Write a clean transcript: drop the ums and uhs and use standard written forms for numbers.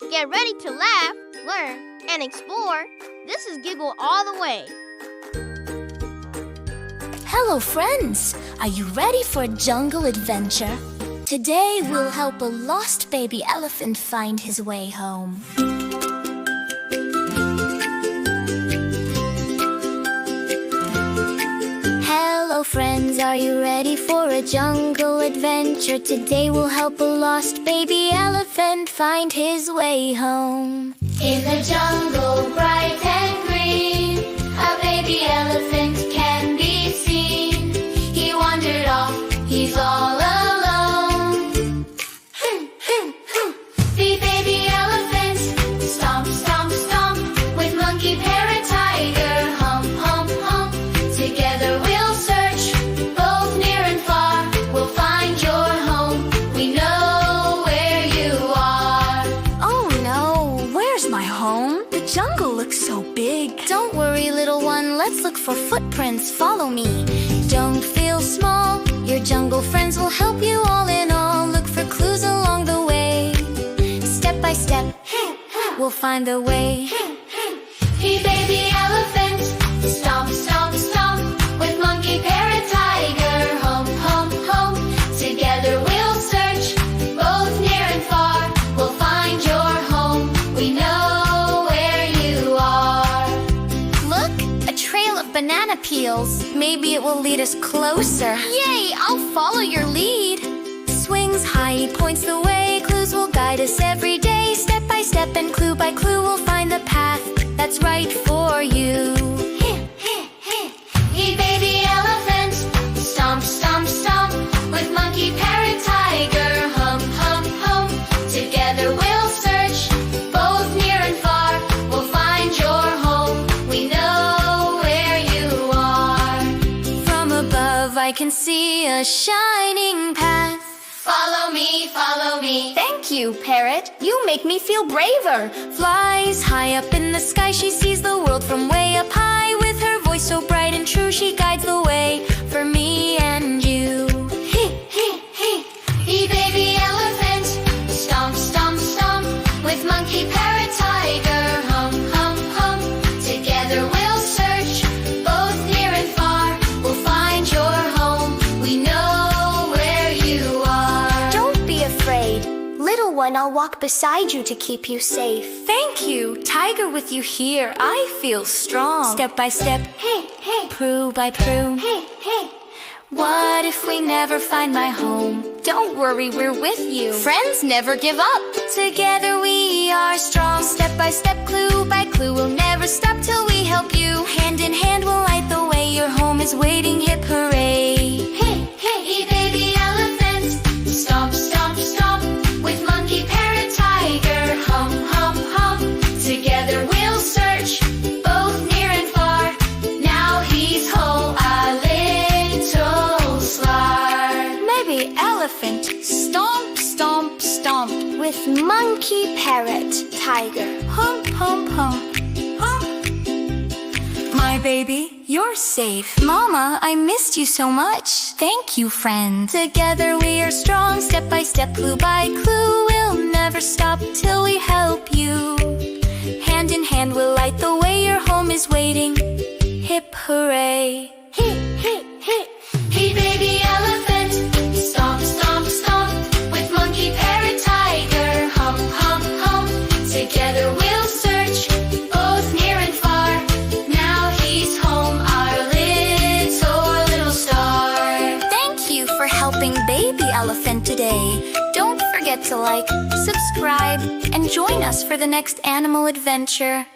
Get ready to laugh, learn, and explore. This is Giggle all the way. Hello, friends! Are you ready for a jungle adventure? Today we'll help a lost baby elephant find his way home. Hello, friends! Are you ready for a jungle adventure? Today we'll help a lost baby elephant find his way home. In the jungle, bright and green, a baby elephant can be seen. He wandered off, he's all alone. The baby elephant, stomp, stomp, stomp, with monkey, parrot, tiger, hump, hump, hump. Together we'll search, both near and far. We'll find your home, we know where you are. Oh no, where's my home? The jungle looks so big. Don't worry, little one, let's look for footprints. Follow me. Don't feel small, your jungle friends will help you all in all. Look for clues along the way. Step by step, we'll find the way. Hey, baby elephant, stomp, stomp, stomp, with monkey, parrot, tiger, hump, hump, hump. Together we'll search, both near and far. We'll find your home, we know where you are. Look, a trail of banana peels. Maybe it will lead us closer. Yay, I'll follow your lead. Swings high, he points the way. Clues will guide us every day. Step by step and clue by clue, we'll find the path that's right for you. Hey, baby elephant, stomp, stomp, stomp, with monkey, parrot, tiger, hump, hump, hump. Together we'll search, both near and far. We'll find your home, we know where you are. From above I can see a shining path. Follow me, follow me. Thank you, parrot. You make me feel braver. Flies high up in the sky. She sees the world from way up high. With her voice so bright and true, she guides the way for me and you. Hey, baby elephant, stomp, stomp, stomp, with monkey, parrot, tiger, hump, hump, hump. Together we'll search, both near and far. We'll find your home, we know where you are. Don't be afraid. Little one, I'll walk beside you to keep you safe. Thank you. Tiger with you here, I feel strong. Step by step, hey, prue by prue, hey. What if we never find my home? Don't worry, we're with you. Friends never give up. Together we are strong. Step by step, clue by clue, we'll never stop till we help you. Hand in hand we'll light the way. Your home is waiting, hip hooray. Hey, baby elephant, stomp, stomp, stomp, with monkey, parrot, tiger, hump, hump, hump. Together we'll search, both near and far. Now he's whole, a little slar. Maybe elephant, stomp, stomp, stomp, with monkey, parrot, tiger, hump, hump, hump, hump. My baby, you're safe. Mama, I missed you so much. Thank you, friend. Together we are strong. Step by step, clue by clue, we'll never stop till we help you. Hand in hand we'll light the way. Your home is waiting, hip hooray. Hey, baby elephant, stomp, stomp, stomp, with monkey, parrot, tiger, hump, hump, hump. Together we'll search, both near and far. Now he's home, our little star. Thank you for helping baby elephant today. Don't forget to like, subscribe, and join us for the next animal adventure.